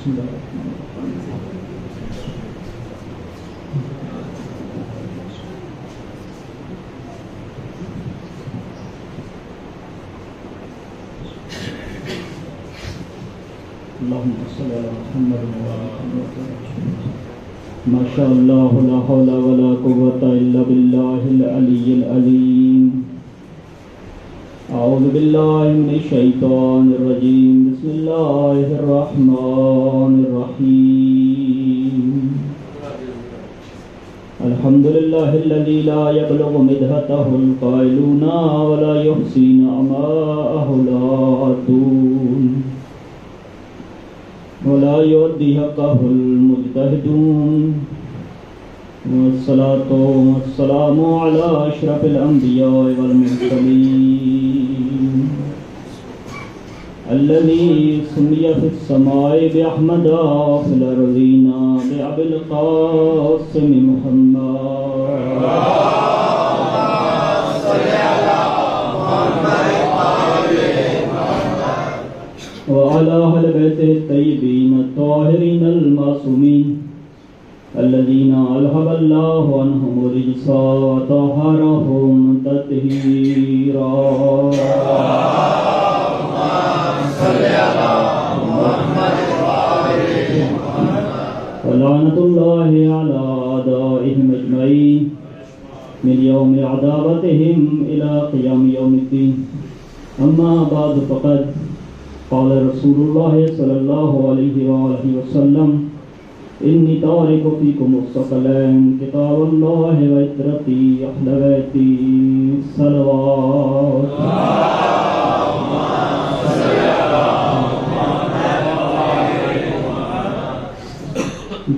اللهم صل على محمد ما شاء الله لا حول ولا قوة إلا بالله العلي العليم. أعوذ بالله من الشيطان الرجيم. بسم الله الرحمن الرحيم. الحمد لله الذي لا يبلغ مدحته القائلون ولا يحصي نعماءه العادون ولا يؤدي حقه المجتهدون. والصلاة والسلام على أشرف الأنبياء والمرسلين الذي سمي في السماء بأحمد وفي الأرضين بأبي القاسم محمد. وعلى أهل بيته الطيبين الطاهرين المعصومين الذين أذهب الله عنهم الرجس وطهرهم تطهيرا. ولعنة الله على أعدائهم أجمعين من يوم عداوتهم إلى قيام يوم الدين. أما بعد فقد قال رسول الله صلى الله عليه وآله وسلم إني تارك فيكم الثقلين كتاب الله وعترتي أهل بيتي صلوات.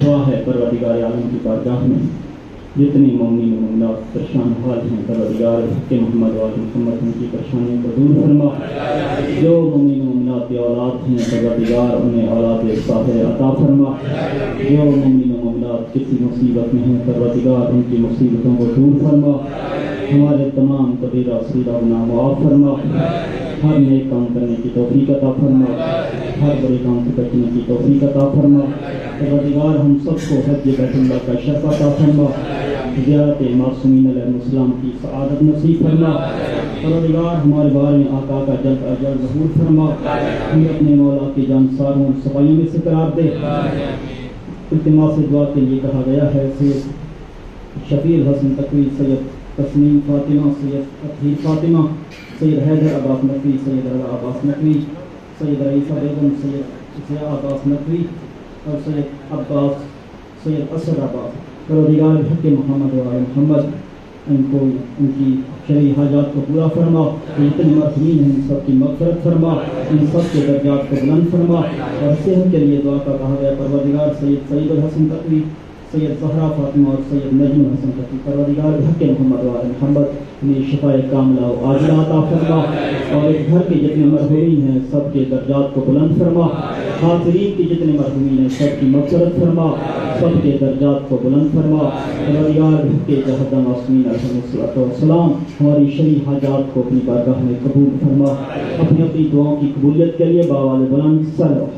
دعا ہے پروردگار عالم کی بارگاہ میں جتنی مومنین و مومنات پریشان حال ہیں پروردگار کہ محمد و آل محمد ان کی پریشانیوں کو دور فرما. جو مومنین و مومنات کی اولاد ہیں پروردگار انہیں اولاد صالح عطا فرما. جو مومنین و مومنات کسی مصیبت میں ہیں پروردگار ان کی مصیبتوں کو دور فرما. ہمارے تمام کبیرہ صغیرہ گناہ معاف فرما. ہر نیک کام کرنے کی توفیق عطا فرما. ہر بڑے کام سے بچنے کی توفیق عطا فرما. پروردگار ہم سب کو حج بیت اللہ کا شرف عطا فرما. زیارت معصومین علیہ السلام کی سعادت نصیب فرما. پروردگار ہمارے بارے میں آقا کا جلد از جلد ظہور فرما. ہمیں اپنے مولا کی جانساروں صفائیوں میں سے قرار دے. التماس دعا کے لیے کہا گیا ہے سید شفیع حسن تقوی، سید تسنیم فاطمہ، سید اطہیر فاطمہ، سید حیدر عباس نقوی، سید رضا عباس نقوی، سید رئیسہ بیگم، سید ضیاء عباس نقوی اور سید عباس، سید اسد عباس. پروردگار حق محمد و آل محمد ان کو ان کی شرعی حاجات کو پورا فرما. جتنے مرحومین ہیں ان سب کی مغفرت فرما. ان سب کے درجات کو بلند فرما. اور صحت کے لیے دعا کا کہا گیا پروردگار سید سعید الحسن تقوی، سید زہرا فاطمہ اور سید نجم الحسن تقوی. پروردگار حق محمد و آل محمد انہیں شفاء کاملہ و عاجلہ عطا فرما. اور اس گھر کے جتنے مرحومین ہیں سب کے درجات کو بلند فرما. حاضرین کے جتنے مرحومین ہیں سب کی مغفرت فرما. سب کے درجات کو بلند فرما. پروردگار کے جہد معصومین علیہ السلام ہماری شرعی حاجات کو اپنی بارگاہ میں قبول فرما. اپنی اپنی دعاؤں کی قبولیت کے لیے باوال بلند صلوات.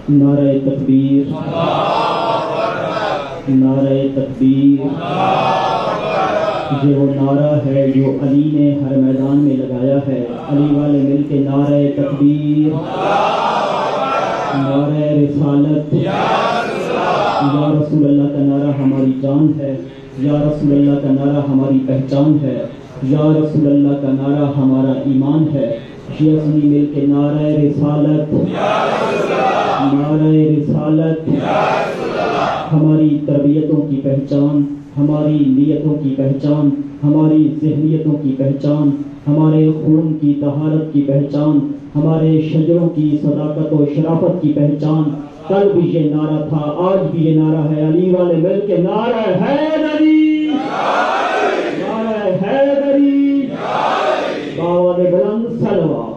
نعرہ تکبیر، نعرہ تکبیر. یہ وہ نعرہ ہے جو علی نے ہر میدان میں لگایا ہے. علی والے مل کے نعرہ تکبیر، نعرہ رسالت. یا رسول اللہ کا نعرہ ہماری جان ہے. یا رسول اللہ کا نعرہ ہماری پہچان ہے. یا رسول اللہ کا نعرہ ہمارا ایمان ہے. شیعہ سنی مل کے نعرہ رسالت، نعرہ رسالت. ہماری تربیتوں کی پہچان، ہماری نیتوں کی پہچان، ہماری ذہنیتوں کی پہچان، ہمارے خون کی طہارت کی پہچان، ہمارے شجروں کی صداقت و شرافت کی پہچان. کل بھی یہ نعرہ تھا، آج بھی یہ نعرہ ہے. علی والے مل کے نعرہ حیدری، نعرہ حیدری. باوال بلند صلوات.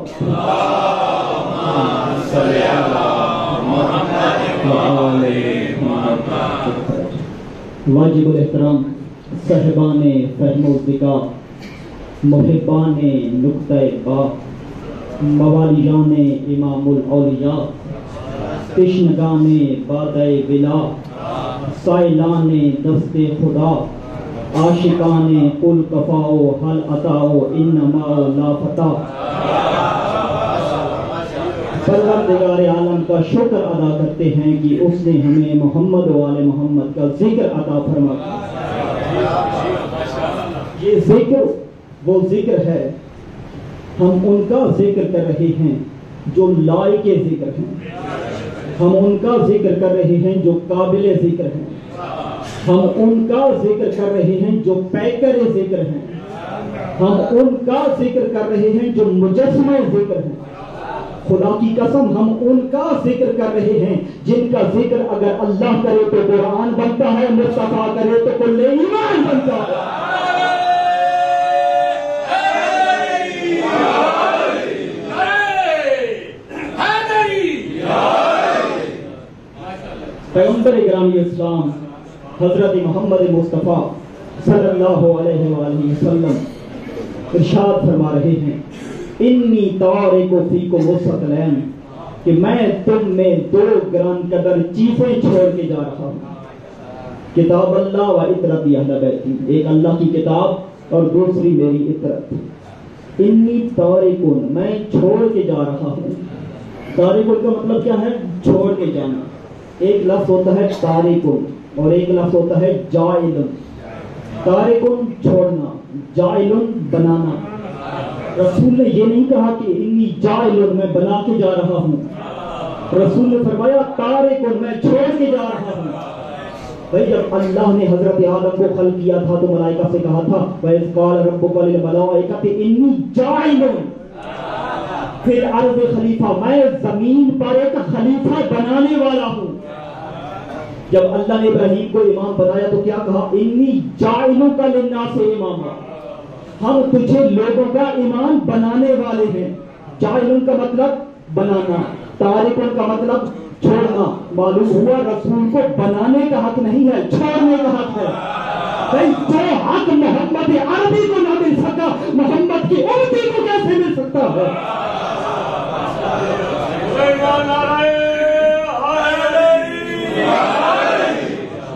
واجب الاحترام صاحبان فہم و ذکا، محبان نقطۂ با، موالیان امام الاولیاء، تشنگان بادۂ بلا، سائلان دست خدا، عاشقان قل کفاؤ حل عطاؤ انما لا فتح۔ پروردگار عالم کا شکر ادا کرتے ہیں کہ اس نے ہمیں محمد و آل محمد کا ذکر عطا فرمایا۔ یہ ذکر وہ ذکر ہے، ہم ان کا ذکر کر رہے ہیں جو لائق ذکر ہیں، ہم ان کا ذکر کر رہے ہیں جو قابل ذکر ہیں، ہم ان کا ذکر کر رہے ہیں جو پیکر ذکر ہیں، ہم ان کا ذکر کر رہے ہیں جو مجسمہ ذکر ہیں۔ خدا کی قسم ہم ان کا ذکر کر رہے ہیں جن کا ذکر اگر اللہ کرے تو قرآن بنتا ہے، مصطفیٰ کرے تو کل ایمان بنتا ہے۔ پیغمبر گرامی اسلام حضرت محمد مصطفیٰ صلی اللہ علیہ وآلہ وسلم ارشاد فرما رہے ہیں، انی تارک فیکم الثقلین، کہ میں تم میں دو گران قدر چیزیں چھوڑ کے جا رہا ہوں، کتاب اللہ و اطرت اہل بیتی، ایک اللہ کی کتاب اور دوسری میری اطرت۔ انی تارکن، میں چھوڑ کے جا رہا ہوں۔ تارکن کا مطلب کیا ہے؟ چھوڑ کے جانا۔ ایک لفظ ہوتا ہے تارکن اور ایک لفظ ہوتا ہے جائلن۔ تارکن چھوڑنا، جائلن بنانا۔ رسول نے یہ نہیں کہا کہ انی جائلن، میں بنا کے جا رہا ہوں۔ رسول نے فرمایا تارکن، میں چھوڑ کے جا رہا ہوں۔ بھئی جب اللہ نے حضرت آدم کو خلق کیا تھا تو ملائکہ سے کہا تھا وَإِذْ قَالَ رَبُّكَ لِلْمَلَائِكَةِ إِنِّي جَاعِلٌ فِي الْأَرْضِ خلیفہ، میں زمین پر ایک خلیفہ بنانے والا ہوں۔ جب اللہ نے ابراہیم کو امام بنایا تو کیا کہا؟ انی جاعلک للناس اماما، ہم تجھے لوگوں کا امام بنانے والے ہیں۔ جاعلن کا مطلب بنانا، تارکن کا مطلب چھوڑنا۔ معلوم ہوا رسول کو بنانے کا حق نہیں ہے، چھوڑنے کا حق ہے۔ جو حق محمد عربی کو نہ مل سکا، محمد کی امتی کو کیسے مل سکتا ہے؟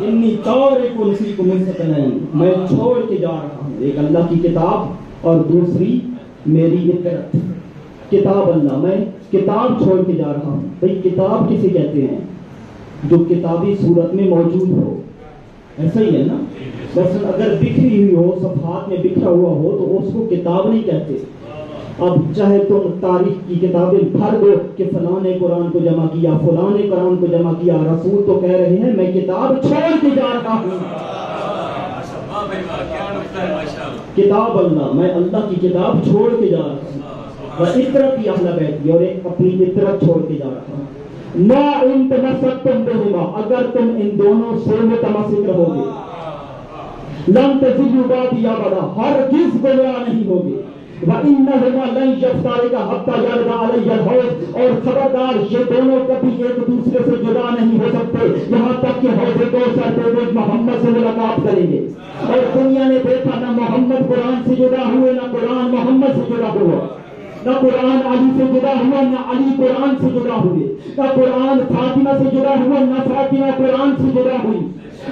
انی تارک فیکم الثقلین، میں چھوڑ کے جا رہا ہوں، ایک اللہ کی کتاب اور دوسری میری اطرت۔ کتاب اللہ، میں کتاب چھوڑ کے جا رہا ہوں۔ بھئی کتاب کسے کہتے ہیں؟ جو کتابی صورت میں موجود ہو، ایسا ہی ہے نا؟ مثلا اگر بکھری ہوئی ہو، صفحات میں بکھرا ہوا ہو تو اس کو کتاب نہیں کہتے۔ اب چاہے تم تاریخ کی کتابیں بھر دو کہ فلاں نے قرآن کو جمع کیا، فلاں نے قرآن کو جمع کیا، رسول تو کہہ رہے ہیں میں کتاب چھوڑ کے جا رہا ہوں۔ کتاب اللہ، میں اللہ کی کتاب چھوڑ کے جا رہا ہوں۔ وَإِطْرَتِ أَهْلَ بَيْتِي، اور ایک اپنی اطرت چھوڑ کے جا رہا ہوں۔ مَا إِن تَمَسَّكْتُم بِهِمَا، اگر تم ان دونوں سے متمسک رہو گے، لَن تَضِلُّوا بَعْدِي أَبَدًا، ہرگز گمراہ نہیں ہوگے۔ وَإِنَّهُمَا لَن يَفْتَرِقَا حَتَّى يَرِدَ عَلَيَّ الْحَوْض، اور خبردار یہ دونوں کبھی ایک دوسرے سے جدا نہیں ہو سکتے یہاں تک کہ حوض کوثر پہ وہ محمد سے ملاقات کریں گے۔ اور دنیا نے دیکھا نہ محمد قرآن سے جدا ہوئے، نہ قرآن محمد سے جدا ہوا، نہ قرآن علی سے جدا ہوا، نہ علی قرآن سے جدا ہوئے، نہ قرآن فاطمہ سے جدا ہوا، نہ فاطمہ قرآن سے جدا ہوئی،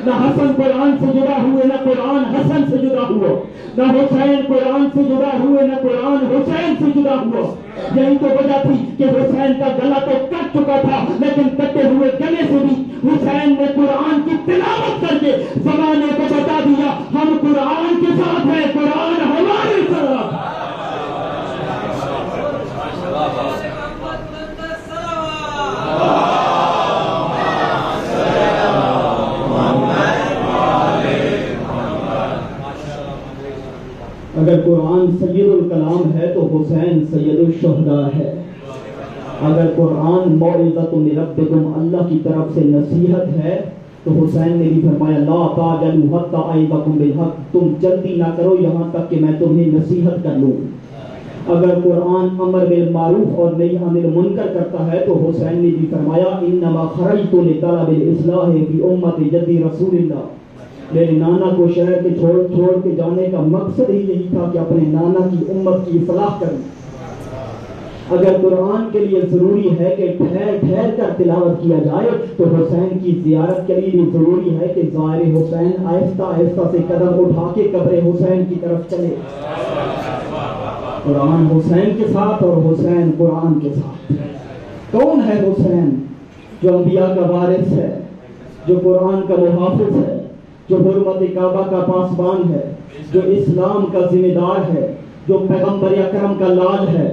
نہ حسن قرآن سے جدا ہوئے، نہ قرآن حسن سے جدا ہوا، نہ حسین قرآن سے جدا ہوئے، نہ قرآن حسین سے جدا ہوا۔ یہی تو وجہ تھی کہ حسین کا گلا تو کٹ چکا تھا، لیکن کٹے ہوئے گلے سے بھی حسین نے قرآن کی تلاوت کر کے زمانے کو بتا دیا ہم قرآن کے ساتھ ہیں، قرآن ہمارے ساتھ۔ اگر قرآن سید الکلام ہے تو حسین سید الشہداء ہے۔ اگر قرآن موعظۃ من ربکم اللہ کی طرف سے نصیحت ہے تو حسین نے بھی فرمایا لا تعجلوا حتی اعظکم بالحق، تم جلدی نہ کرو یہاں تک کہ میں تمہیں نصیحت کر لوں۔ اگر قرآن امر بالمعروف اور نہی عن المنکر کرتا ہے تو حسین نے بھی فرمایا انما خرجت لطلب الاصلاح فی امت جدی رسول اللہ، میرے نانا کو شہر کے چھوڑ کے جانے کا مقصد ہی یہی تھا کہ اپنے نانا کی امت کی اصلاح کروں۔ اگر قرآن کے لیے ضروری ہے کہ ٹھہر ٹھہر کر تلاوت کیا جائے تو حسین کی زیارت کے لیے بھی ضروری ہے کہ زائر حسین آہستہ آہستہ سے قدم اٹھا کے قبر حسین کی طرف چلے۔ قرآن حسین کے ساتھ اور حسین قرآن کے ساتھ۔ کون ہے حسین؟ جو انبیاء کا وارث ہے، جو قرآن کا محافظ ہے، جو حرمت کعبہ کا پاسبان ہے، جو اسلام کا ذمہ دار ہے، جو پیغمبر اکرم کا لال ہے،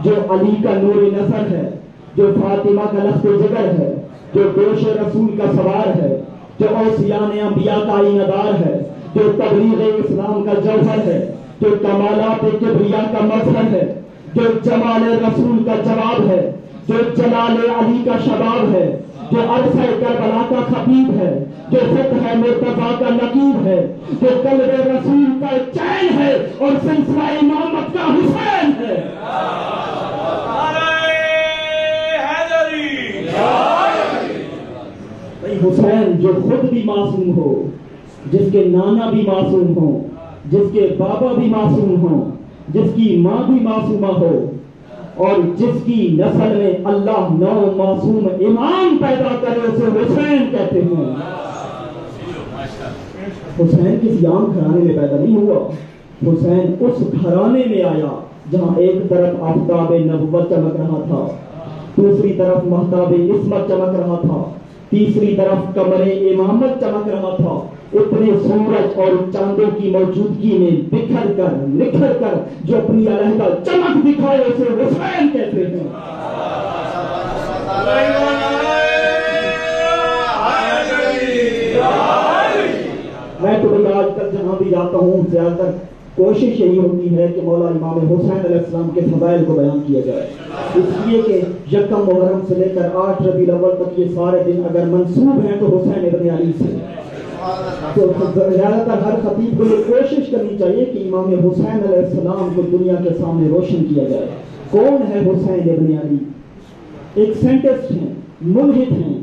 جو علی کا نور نظر ہے، جو فاطمہ کا لخت جگر ہے، جو گوش رسول کا سوار ہے، جو اوصیان انبیاء کا آئینہ دار ہے، جو تبلیغ اسلام کا جوہر ہے، جو کمالات کبریاء کا مظہر ہے، جو جمال رسول کا جواب ہے، جو جلال علی کا شباب ہے، جو عرصہ کربلا کا خطیب ہے، جو فتح مرتضیٰ کا نقیب ہے، جو قلب رسول کا چین ہے اور سلسلہ امامت کا حسین ہے۔ حسین جو خود بھی معصوم ہو، جس کے نانا بھی معصوم ہو، جس کے بابا بھی معصوم ہو، جس کی ماں بھی معصومہ ہو، اور جس کی نسل میں اللہ نو معصوم امام پیدا کرے اسے حسین کہتے ہیں۔ حسین کسی عام گھرانے میں پیدا نہیں ہوا، حسین اس گھرانے میں آیا جہاں ایک طرف آفتاب نبوت چمک رہا تھا، دوسری طرف مہتاب عصمت چمک رہا تھا، تیسری طرف قمر امامت چمک رہا تھا۔ اتنے سورج اور چاندوں کی موجودگی میں بکھر کر نکھر کر جو اپنی علیحدہ چمک دکھائے اسے حسین کہتے ہیں۔ میں تو بھئی آج تک جہاں بھی جاتا ہوں زیادہ تر کوشش یہی ہوتی ہے کہ مولا امام حسین علیہ السلام کے فضائل کو بیان کیا جائے، اس لیے کہ یکم محرم سے لے کر 8 ربیع الاول تک یہ سارے دن اگر منسوب ہیں تو حسین ابن علی سے۔ تو زیادہ تر ہر خطیب کو یہ کوشش کرنی چاہیے کہ امام حسین علیہ السلام کو دنیا کے سامنے روشن کیا جائے۔ کون ہے حسین ابن علی؟ ایک سائنٹسٹ ہیں، ملحد ہیں،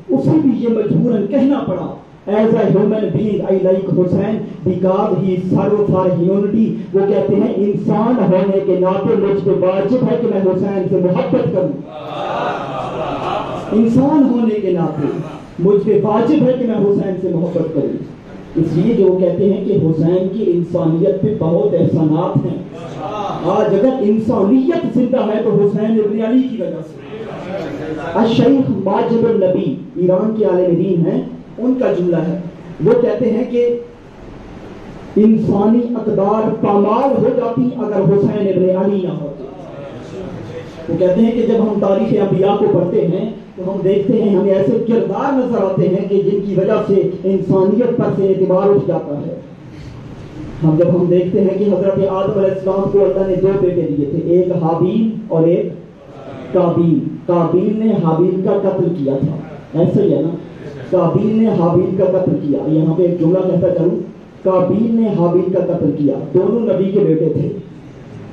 اسے بھی یہ مجبوراً کہنا پڑا As a human being, I like Hussein because he served for humanity۔ وہ کہتے ہیں انسان ہونے کے ناطے مجھ پہ واجب ہے کہ میں حسین سے محبت کروں۔ انسان ہونے کے ناطے مجھ پہ واجب ہے کہ میں حسین سے محبت کروں۔ اس لیے جو وہ کہتے ہیں کہ حسین کی انسانیت پہ بہت احسانات ہیں۔ آج اگر انسانیت زندہ ہے تو حسین ابن علی کی وجہ سے۔ الشیخ ماجد النبی ایران کے عالم دین ہیں، ان کا جملہ ہے، وہ کہتے ہیں کہ انسانی اقدار پامال ہو جاتی اگر حسین ابن علی نہ ہوتے۔ وہ کہتے ہیں کہ جب ہم تاریخ انبیاء کو پڑھتے ہیں تو ہم دیکھتے ہیں ہمیں ایسے کردار نظر آتے ہیں کہ جن کی وجہ سے انسانیت پر سے اعتبار اٹھ جاتا ہے۔ جب ہم دیکھتے ہیں کہ حضرت آدم علیہ السلام کو اللہ نے 2 بیٹے دیے تھے، ایک حابیل اور ایک قابیل۔ قابیل نے حابیل کا قتل کیا تھا، ایسا ہی ہے نا، قابیل نے حابیل کا قتل کیا۔ یہاں پہ ایک جملہ کہتا چلوں، قابیل نے حابیل کا قتل کیا، دونوں نبی کے بیٹے تھے۔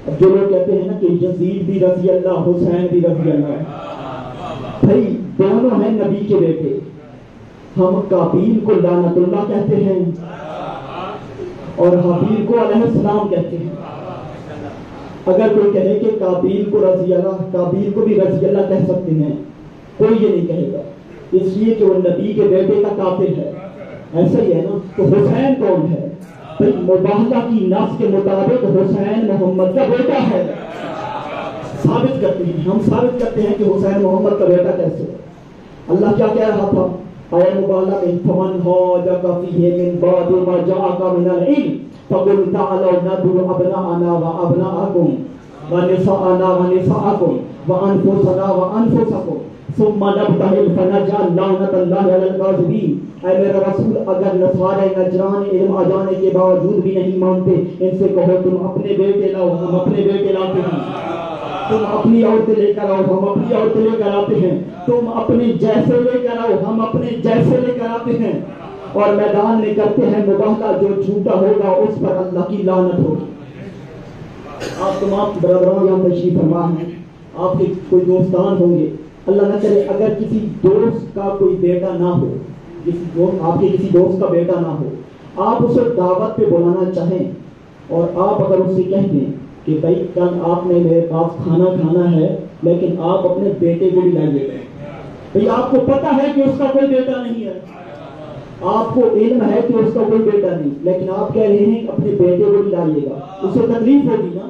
اب جو لوگ کہتے ہیں نا کہ یزید بھی رضی اللہ، حسین بھی رضی اللہ، بھائی دونوں ہیں نبی کے بیٹے۔ ہم قابیل کو لعنت اللہ کہتے ہیں اور حابیل کو علیہ السلام کہتے ہیں۔ اگر کوئی کہے کہ قابیل کو رضی اللہ، قابیل کو بھی رضی اللہ کہہ سکتے ہیں، کوئی یہ نہیں کہے گا، اس لیے کہ وہ نبی کے بیٹے کا قاتل ہے۔ ایسا ہی ہے نا، تو حسین کون ہے؟ بھائی مباحثہ کی نص کے مطابق حسین محمد کا بیٹا ہے۔ ثابت کرتے ہیں، ہم ثابت کرتے ہیں کہ حسین محمد کا بیٹا کیسے ہے۔ اللہ کیا کہہ رہا تھا آیا مبالغہ میں، فمن حاجک فیہ من بعد ما جاءک من العلم فقل تعالوا ندعو ابناءنا وابناءکم ونساءنا ونساءکم وانفسنا وانفسکم ثم نبتہل فنجعل لعنت اللہ علی الکاذبین۔ اے میرا رسول، اگر نصارے نجران علم آ جانے کے باوجود بھی نہیں مانتے، ان سے کہو تم اپنے بیٹے لاؤ، ہم اپنے بیٹے لاتے ہیں، تم اپنی عورتیں لے کر آؤ، ہم اپنی عورتیں لے کر آتے ہیں، تم اپنے جیسے لے کر آؤ، ہم اپنے جیسے لے کر آتے ہیں، اور میدان میں کرتے ہیں مباہلہ، جو جھوٹا ہوگا اس پر اللہ کی لعنت ہوگی۔ آپ تمام برادران یہاں تشریف فرما ہیں، آپ کے کوئی دوستان ہوں گے، اللہ نہ کرے اگر کسی دوست کا کوئی بیٹا نہ ہو، آپ کے کسی دوست کا بیٹا نہ ہو، آپ اسے دعوت پہ بلانا چاہیں اور آپ اگر اس سے کہہ دیں کہ بھائی کل آپ نے میرے پاس کھانا کھانا ہے لیکن آپ اپنے بیٹے کو بھی لائیے گا، بھائی آپ کو پتا ہے کہ اس کا کوئی بیٹا نہیں ہے، آپ کو علم ہے کہ اس کا کوئی بیٹا نہیں، لیکن آپ کہہ رہے ہیں اپنے بیٹے کو بھی لائیے گا، اسے تکلیف ہوگی نا.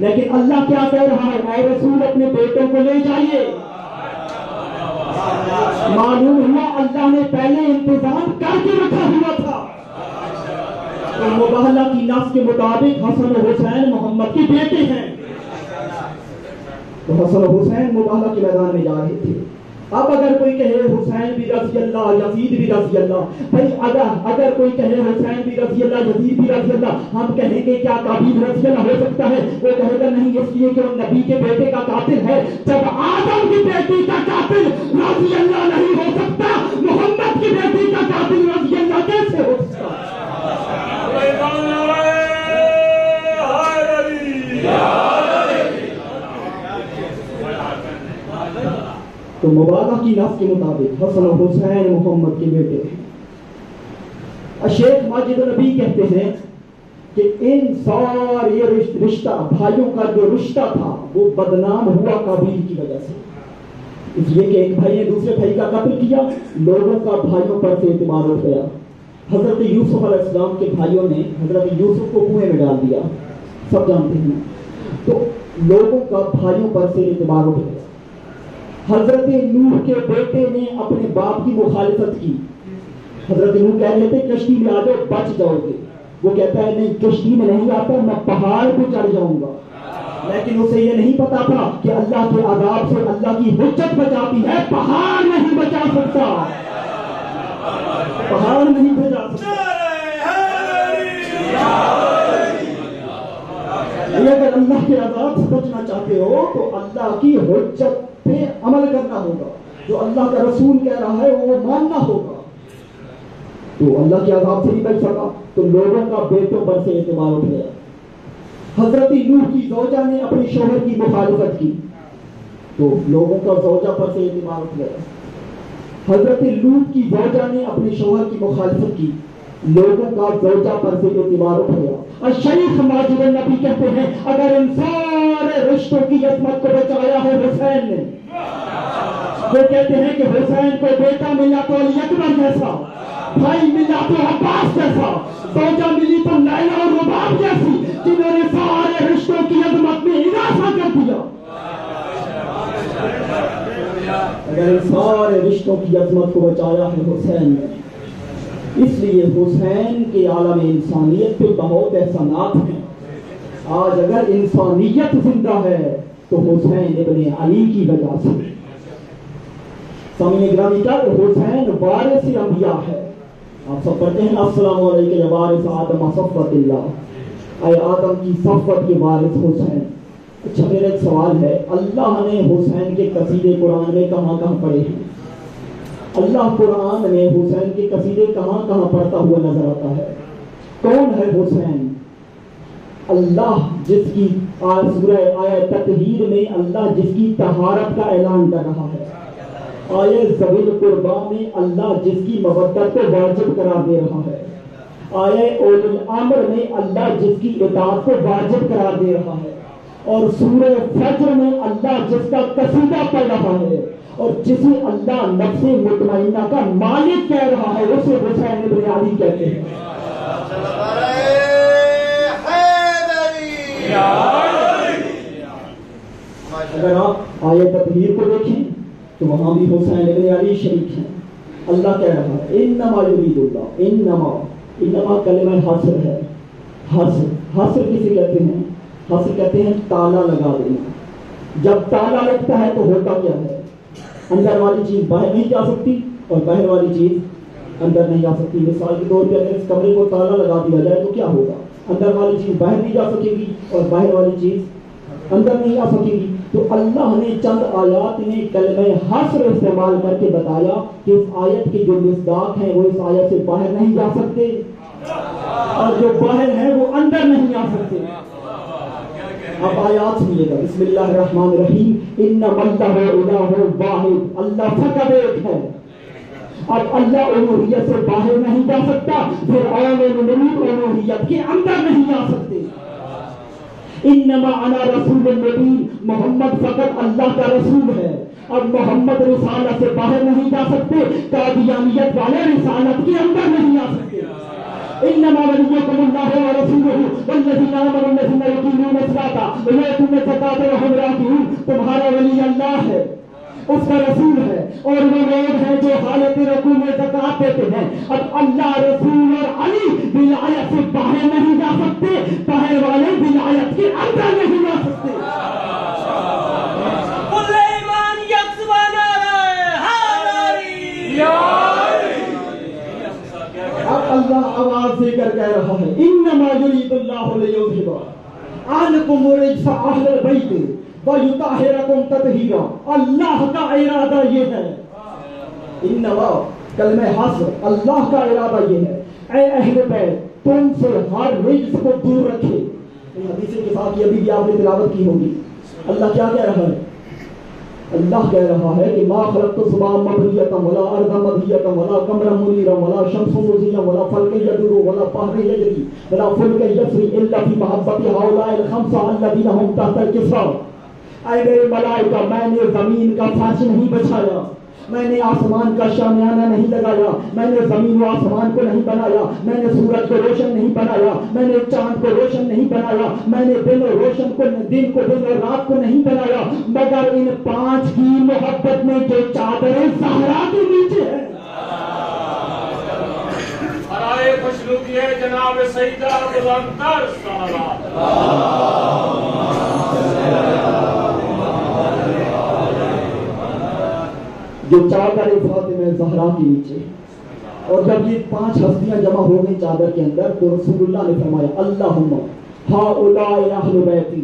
لیکن اللہ کیا کہہ رہا ہے؟ اے رسول اپنے بیٹوں کو لے جائیے. معلوم ہوا اللہ نے پہلے انتظام کر کے رکھا ہوا تھا. تو مباہلہ کی نص کے مطابق حسن و حسین محمد کے بیٹے ہیں. تو حسن و حسین مباہلہ کے میدان میں جا رہے تھے. اب اگر کوئی کہے حسین بھی رضی اللہ، یزید بھی رضی اللہ، بھائی اگر کوئی کہے حسین بھی رضی اللہ، یزید بھی رضی اللہ، ہم کہیں گے کیا قابیل رضی اللہ ہو سکتا ہے؟ وہ کہے گا نہیں، اس لیے کہ وہ نبی کے بیٹے کا قاتل ہے. جب آدم کی بیٹی کا قاتل رضی اللہ نہیں ہو سکتا، محمد کی بیٹی کا قاتل رضی اللہ کیسے ہو سکتا؟ تو مبالغہ کی نص کے مطابق حسن و حسین محمد کے بیٹے ہیں. شیخ ماجد النبی کہتے ہیں کہ ان سارے رشتہ بھائیوں کا جو رشتہ تھا وہ بدنام ہوا قابیل کی وجہ سے، اس لیے کہ ایک بھائی نے دوسرے بھائی کا قتل کیا، لوگوں کا بھائیوں پر سے اعتبار اٹھ گیا. حضرت یوسف علیہ السلام کے بھائیوں نے حضرت یوسف کو کنویں میں ڈال دیا، سب جانتے ہیں. تو لوگوں کا بھائیوں پر سے اعتبار اٹھ گیا. حضرت نوح کے بیٹے نے اپنے باپ کی مخالفت کی. حضرت نوح کہہ رہے تھے کشتی میں آ جاؤ بچ جاؤ گے، وہ کہتا ہے نہیں کشتی میں نہیں آتا، میں پہاڑ پہ چڑھ جاؤں گا. لیکن اسے یہ نہیں پتا تھا کہ اللہ کے عذاب سے اللہ کی حجت بچاتی ہے، پہاڑ نہیں بچا سکتا، پہاڑ نہیں بچا سکتا. اگر اللہ کے عذاب سے بچنا چاہتے ہو تو اللہ کی حجت پہ عمل کرنا ہوگا، جو اللہ کا رسول کہہ رہا ہے وہ ماننا ہوگا. تو اللہ کے عذاب سے نہیں بچ سکا تو لوگوں کا بیٹوں پر سے اعتبار اٹھ گیا. حضرت نوح کی زوجہ نے اپنے شوہر کی مخالفت کی تو لوگوں کا زوجہ پر سے اعتبار اٹھ گیا. حضرت لوط کی زوجہ نے اپنے شوہر کی مخالفت کی، لوگوں کا زوجہ پر سے اعتبار اٹھ گیا. اور شیخ ماجد النبی کہتے ہیں اگر ان سارے رشتوں کی عصمت کو بچایا ہے حسین نے، وہ کہتے ہیں کہ حسین کو بیٹا ملا تو علی اکبر جیسا، بھائی ملا تو عباس جیسا، زوجہ ملی تو لیلا اور رباب جیسی، جنہوں نے سارے رشتوں کی عظمت میں اضافہ کر دیا. اگر ان سارے رشتوں کی عظمت کو بچایا ہے حسین نے، اس لیے حسین کے عالم انسانیت پہ بہت احسانات ہیں. آج اگر انسانیت زندہ ہے تو حسین ابن علی کی وجہ سے. سامعین گرامی کیا حسین وارث انبیاء ہے. آپ سب پڑھتے ہیں السلام علیکم یا وارث آدم صفوت اللہ، اے آدم کی صفوت کے وارث حسین. اچھا میرا ایک سوال ہے، اللہ نے حسین کے قصیدے قرآن میں کہاں کہاں پڑھے ہیں؟ اللہ قرآن میں حسین کے قصیدے کہاں کہاں پڑھتا ہوا نظر آتا ہے؟ کون ہے حسین؟ اللہ جس کی سورہ آیت تطہیر میں اللہ جس کی طہارت کا اعلان کر رہا ہے، آیت ذوی القربیٰ میں اللہ جس کی مودت کو واجب قرار دے رہا ہے، آیت اولی الامر میں اللہ جس کی اطاعت کو واجب قرار دے رہا ہے، اور سورہ فجر میں اللہ جس کا قصیدہ پڑھ رہا ہے اور جسے اللہ نفس مطمئنہ کا مالک کہہ رہا ہے، اسے حسین ابن علی کہتے ہیں. اگر آپ آیت تطہیر کو دیکھیں تو وہاں بھی حسین ابن علی شریک ہیں. اللہ کہہ رہا ہے انما یرید اللہ، انما کلمہ حصر ہے. حصر کسے کہتے ہیں؟ حصر کہتے ہیں تالا لگا دینا. جب تالا لگتا ہے تو ہوتا کیا ہے؟ اندر والی چیز باہر نہیں جا سکتی اور باہر والی چیز اندر نہیں جا سکتی. مثال کے طور پہ اگر اس کمرے کو تالا لگا دیا جائے تو کیا ہوگا؟ اندر والی چیز باہر نہیں جا سکے گی اور باہر والی چیز اندر نہیں آ سکے گی. تو اللہ نے چند آیات میں کلمہ حصر استعمال کر کے بتایا کہ اس آیت کے جو مصداق ہیں وہ اس آیت سے باہر نہیں جا سکتے اور جو باہر ہیں وہ اندر نہیں آ سکتے. اب آیات سنیے گا. بسم اللہ الرحمن الرحیم. انما اللہ الہ واحد، اللہ فقط ایک ہے. اب اللہ الوہیت سے باہر نہیں جا سکتا، پھر الوہیت کے اندر نہیں آ سکتے۔ انما انا رسول النبی، محمد فقط اللہ کا رسول ہے۔ اب محمد رسالت سے باہر نہیں جا سکتے، قادیانیت والے رسالت کے اندر نہیں آ سکتے۔ انما ولیکم اللہ ورسولہ والذین آمنوا الذین یقیمون الصلاۃ ویؤتون الزکاۃ وهم راکعون، تمہارا ولی اللہ ہے، اس کا رسول ہے، اور وہ لوگ ہیں جو حالت رکوع میں زکات دیتے ہیں۔ اب اللہ، رسول اور علی ولایت سے باہر نہیں جا سکتے، باہر والے ولایت کے اندر نہیں جا سکتے۔ اب اللہ آواز دے کر کہہ رہا ہے انما یرید اللہ لیذھب عنکم الرجس اہل البیت ویطہرکم تطہیرا۔ اللہ کا ارادہ یہ ہے، انما کلمہ حصر، اللہ کا ارادہ یہ ہے، اے اہل بیت تم سے ہر رجس کو دور رکھے۔ حدیث کے ساتھ یہ بھی آپ نے تلاوت کی ہوگی۔ اللہ کیا کہہ رہا ہے؟ اللہ کہہ رہا ہے کہ ما خلقت السماء مبنیۃ ولا ارض مدحیۃ ولا قمرا منیرا ولا شمس مضیئا ولا فلک یدور ولا بحر یجری ولا فلک یسری الا فی محبت هؤلاء الخمسة الذین هم تحت الکسوۃ۔ اے میرے ملائکہ، میں نے زمین کا فرش نہیں بچھایا، میں نے آسمان کا شامیانہ نہیں لگایا، میں نے زمین و آسمان کو نہیں بنایا، میں نے سورج کو روشن نہیں بنایا، میں نے چاند کو روشن نہیں بنایا، میں نے دن اور روشن کو دن اور رات کو نہیں بنایا، مگر ان پانچ کی محبت میں جو چادر زہرا کے نیچے ہے۔ برائے خوشنودی ہے جناب سیدہ بلندر جو چادر فاطمہ زہرا کے نیچے۔ اور جب یہ پانچ ہستیاں جمع ہو گئی چادر کے اندر تو رسول اللہ نے فرمایا اللہم ہؤلاء اہل بیتی،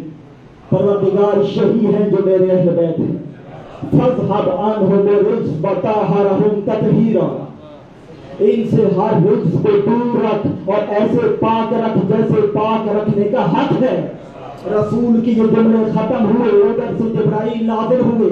پروردگار یہی ہیں جو میرے اہل بیت ہیں، فاذھب عنہم الرجس وطہرہم تطہیرا، ان سے ہر رجس کو دور رکھ اور ایسے پاک رکھ جیسے پاک رکھنے کا حق ہے۔ رسول کی یہ جملے ختم ہوئے، ادھر سے جبرائیل نازل ہوئے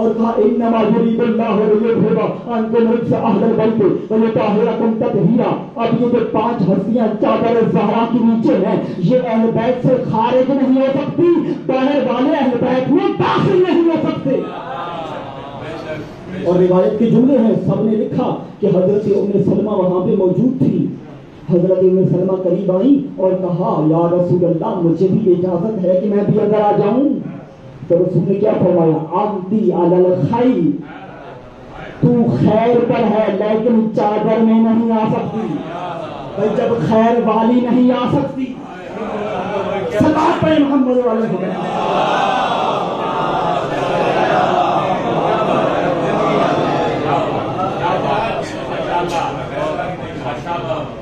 اور کہا انما یرید اللہ لیذھب عنکم الرجس اہل البیت ویطہرکم تطہیرا۔ اب یہ جو پانچ ہستیاں چادر زہرا کے نیچے ہیں، یہ اہل بیت سے خارج نہیں ہو سکتی، باہر والے اہل بیت میں داخل نہیں ہو سکتے۔ اور روایت کے جملے ہیں، سب نے لکھا کہ حضرت ام سلمہ وہاں پہ موجود تھی۔ حضرت ام سلمہ قریب آئی اور کہا یا رسول اللہ، مجھے بھی اجازت ہے کہ میں بھی اندر آ جاؤں؟ تو رسول نے کیا فرمایا؟ انتی علی الخیر، تو خیر پر ہے لیکن چادر میں نہیں آ سکتی۔ بھائی جب خیر والی نہیں آ سکتی، صلوات پڑھیں محمد علیہ وسلم۔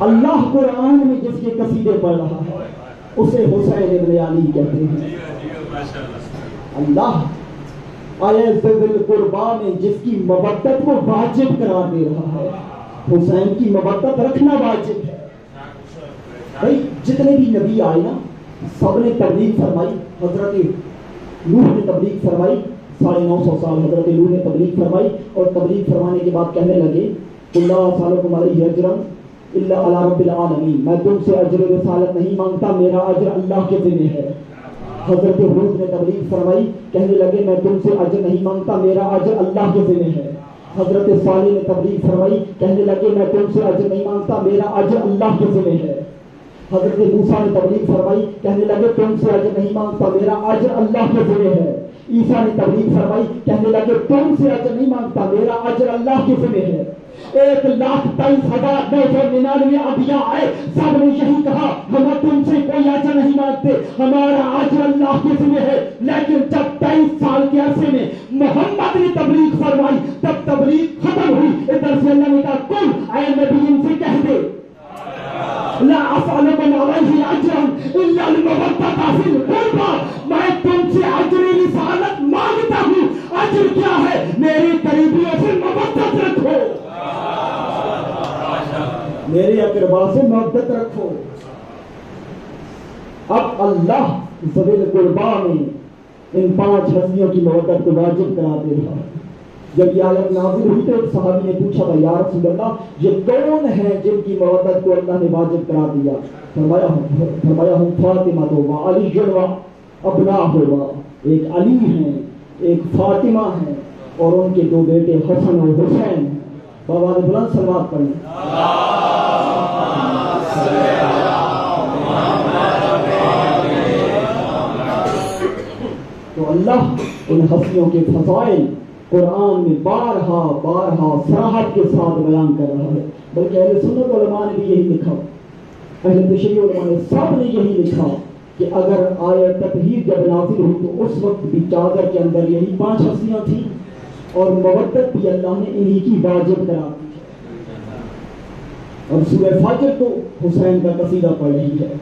اللہ قرآن میں جس کے قصیدے پڑھ رہا ہے اسے حسین ابن علی کہتے ہیں۔ اللہ آیا ذل القربا میں جس کی مودت کو واجب قرار دے رہا ہے، حسین کی مودت رکھنا واجب ہے۔ بھائی جتنے بھی نبی آئے نا، سب نے تبلیغ فرمائی۔ حضرت نوح نے تبلیغ فرمائی، 950 سال حضرت نوح نے تبلیغ فرمائی، اور تبلیغ فرمانے کے بعد کہنے لگے اللہ سالکم علیہ اجرا الا علی رب العالمین، میں تم سے اجر رسالت نہیں مانگتا، میرا اجر اللہ کے ذمہ ہے۔ حضرت ہود نے تبلیغ فرمائی، کہنے لگے میں تم سے اجر نہیں مانگتا، میرا اجر اللہ کے ذمہ ہے۔ حضرت صالح نے تبلیغ فرمائی، کہنے لگے میں تم سے اجر نہیں مانگتا، میرا اجر اللہ کے ذمہ ہے۔ حضرت موسیٰ نے تبلیغ فرمائی، کہنے لگے تم سے اجر نہیں مانگتا، میرا اجر اللہ کے ذمہ ہے۔ عیسیٰ نے تبلیغ فرمائی، کہنے لگے تم سے اجر نہیں مانگتا، میرا اجر اللہ کے ذمہ ہے۔ 1,23,999 انبیاء آئے، سب نے یہی کہا ہم تم سے کوئی اجر نہیں مانگتے، ہمارا اجر اللہ کے ذمہ ہے۔ لیکن جب 23 سال کے عرصے میں محمد نے تبلیغ فرمائی، تب تبلیغ ختم ہوئی۔ ادھر سے اللہ نے کہا کل اے نبی ان سے کہہ دے لا اسألکم علیہ اجرا الا المودۃ فی القربى، میں تم سے اجر رسالت مانگتا ہوں۔ اجر کیا ہے؟ میرے قریبیوں سے مودت رکھو، میرے اقربا سے محبت رکھو۔ اب اللہ ذوی القربا میں ان 5 ہستیوں کی محبت کو واجب قرار دے رہا ہے۔ جب یہ آیت نازل ہوئی تو ایک صحابی نے پوچھا تھا یا رسول اللہ یہ کون ہے جن کی مودت کو اللہ نے واجب کرا دیا؟ فرمایا ہم فاطمہ و علی و ابناء، ایک علی ہیں ایک فاطمہ ہیں اور ان کے دو بیٹے حسن و حسین ہیں۔ بابا نے بلند صلوات پڑھی۔ تو اللہ ان ہستیوں کے فضائل قرآن میں بارہا بارہا صراحت کے ساتھ بیان کر رہا ہے، بلکہ اہل سنت علماء نے بھی یہی لکھا، اہل تشریع علماء نے سب نے یہی لکھا کہ اگر آیت تطہیر جب نازل ہوئی تو اس وقت بھی چادر کے اندر یہی 5 ہستیاں تھیں اور مودت بھی اللہ نے انہی کی واجب کرا دی ہے۔ اور سورہ فجر تو حسین کا قصیدہ پڑھ رہی ہے،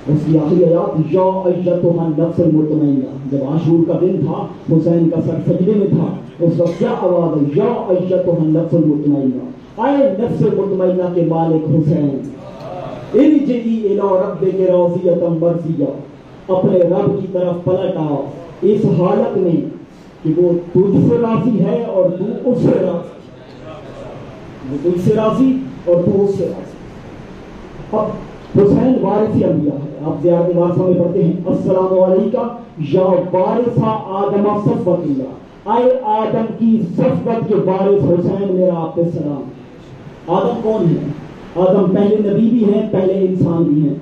اس کی آخری آیات یا ایتھا النفس المطمئنہ، جب عاشور کا دن تھا حسین کا سر سجدے میں تھا، اس وقت کیا آواز ہے یا ایتھا النفس المطمئنہ، اے نفس مطمئنہ کے مالک حسین، ارجعی الی ربک راضیۃ مرضیہ، اپنے رب کی طرف پلٹ آ اس حالت میں کہ وہ تجھ سے راضی ہے اور تو اس سے راضی، وہ تجھ سے راضی اور تو اس سے راضی۔ اب حسین وارث انبیاء ہے، آپ زیارت وارثہ میں پڑھتے ہیں السلام علیکہ یا وارث آدم صفوت اللہ، اے آدم کی صفوت کے وارث حسین میرا آپ پہ سلام۔ آدم کون ہے؟ آدم پہلے نبی بھی ہیں، پہلے انسان بھی ہیں،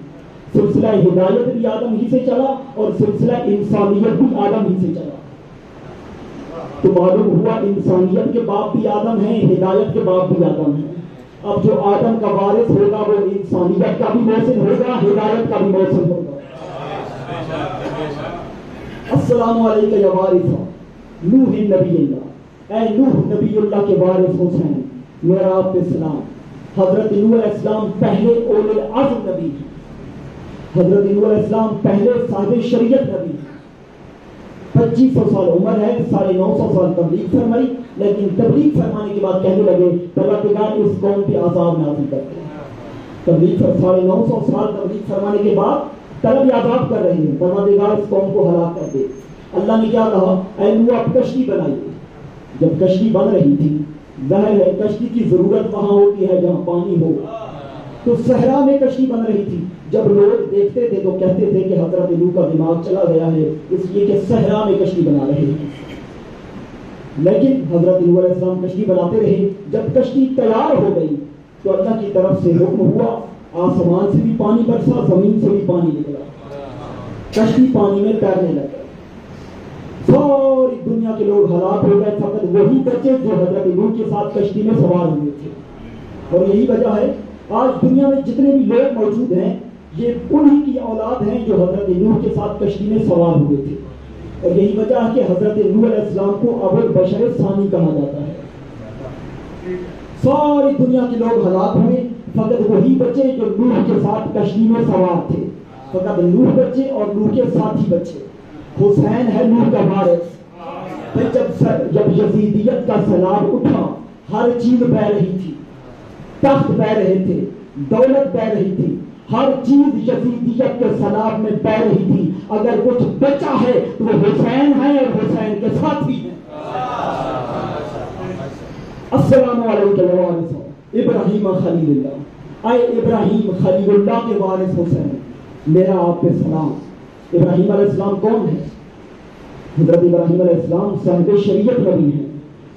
سلسلہ ہدایت بھی آدم ہی سے چلا اور سلسلہ انسانیت بھی آدم ہی سے چلا۔ تو معلوم ہوا انسانیت کے باپ بھی آدم ہیں، ہدایت کے باپ بھی آدم ہیں۔ اب جو آدم کا وارث ہوگا وہ انسانیت کا بھی محسن ہوگا، ہدایت کا بھی محسن ہوگا۔ السلام علیکم یا وارث نوح نبی اللہ، اے نوح نبی اللہ کے وارث حسین میرا آپ پہ سلام۔ حضرت نوح علیہ السلام پہلے اولو العزم نبی ہیں، حضرت نوح علیہ السلام پہلے صاحب شریعت نبی ہیں۔ 2500 سال عمر ہے، 950 سال تبلیغ فرمائی، لیکن تبلیغ فرمانے کے بعد کہنے لگے پروردگار اس قوم پہ عذاب نازل کرتے ہیں۔ تبلیغ 950 سال تبلیغ فرمانے کے بعد طلب عذاب کر رہے ہیں، پروردگار اس قوم کو ہلاک کر دے۔ اللہ نے کیا کہا؟ اے نوح آپ کشتی بنائیے۔ جب کشتی بن رہی تھی، ظاہر ہے کشتی کی ضرورت وہاں ہوتی ہے جہاں پانی ہو، تو صحرا میں کشتی بن رہی تھی۔ جب لوگ دیکھتے تھے تو کہتے تھے کہ حضرت نوح کا دماغ چلا گیا ہے اس لیے کہ صحرا میں کشتی بنا رہے ہیں، لیکن حضرت نوح علیہ السلام کشتی بناتے رہے۔ جب کشتی تیار ہو گئی تو اللہ کی طرف سے حکم ہوا، آسمان سے بھی پانی برسا، زمین سے بھی پانی نکلا، کشتی پانی میں تیرنے لگا۔ ساری دنیا کے لوگ ہلاک ہو گئے، فقط وہی بچے جو حضرت نوح کے ساتھ کشتی میں سوار ہوئے تھے۔ اور یہی وجہ ہے آج دنیا میں جتنے بھی لوگ موجود ہیں یہ انہی کی اولاد ہیں جو حضرت نوح کے ساتھ کشتی میں سوار ہوئے تھے۔ اور یہی وجہ ہے کہ حضرت نوح علیہ السلام کو ابو البشر ثانی کہا جاتا ہے۔ ساری دنیا کے لوگ ہلاک ہوئے، فقط وہی بچے جو نوح کے ساتھ کشتی میں سوار تھے، فقط نوح بچے اور نوح کے ساتھی بچے۔ حسین ہے نوح کا وارث۔ جب یزیدیت کا سیلاب اٹھا، ہر چیز بہہ رہی تھی، تخت بہہ رہے تھے، دولت بہہ رہی تھی، ہر چیز یزیدیت کے سیلاب میں بہہ رہی تھی۔ اگر کچھ بچا ہے تو وہ حسین ہے اور حسین کے ساتھی ہیں۔ السلام علیکم یا وارث ابراہیم خلیل اللہ، اے ابراہیم خلیل اللہ کے وارث حسین میرا آپ پہ سلام۔ ابراہیم علیہ السلام کون ہے؟ حضرت ابراہیم علیہ السلام صاحب شریعت نبی ہیں،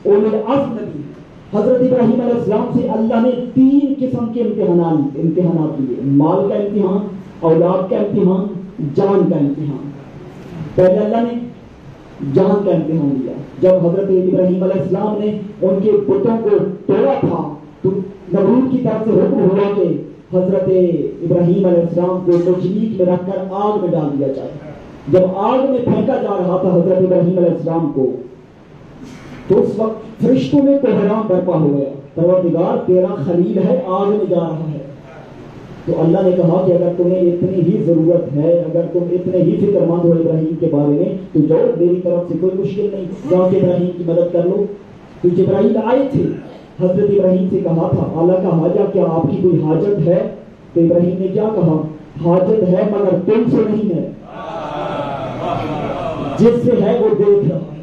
اولو العزم نبی ہیں۔ حضرت ابراہیم علیہ السلام سے اللہ نے 3 قسم کے امتحانات لیے، مال کا امتحان، اولاد کا امتحان، جان کا امتحان۔ پہلے اللہ نے جان کا امتحان لیا۔ جب حضرت ابراہیم علیہ السلام نے ان کے بتوں کو توڑا تھا تو نمرود کی طرف سے حکم ہوا کہ حضرت ابراہیم علیہ السلام کو تجلیق میں رکھ کر آگ میں ڈال دیا جائے۔ جب آگ میں پھینکا جا رہا تھا حضرت ابراہیم علیہ السلام کو تو اس وقت فرشتوں میں کوہرام برپا ہو گیا، پروردگار تیرا خلیل ہے آگ میں جا رہا ہے۔ تو اللہ نے کہا کہ اگر تمہیں اتنی ہی ضرورت ہے، اگر تم اتنے ہی فکر مند ہو ابراہیم کے بارے میں تو جاؤ، میری طرف سے کوئی مشکل نہیں، جاؤ کہ ابراہیم کی مدد کر لو۔ تو جبرائیل آئے تھے، حضرت ابراہیم سے کہا تھا اللہ کا حاجہ کیا آپ کی کوئی حاجت ہے؟ تو ابراہیم نے کیا کہا؟ حاجت ہے مگر تم سے نہیں ہے، جس سے ہے وہ دیکھ رہا ہے۔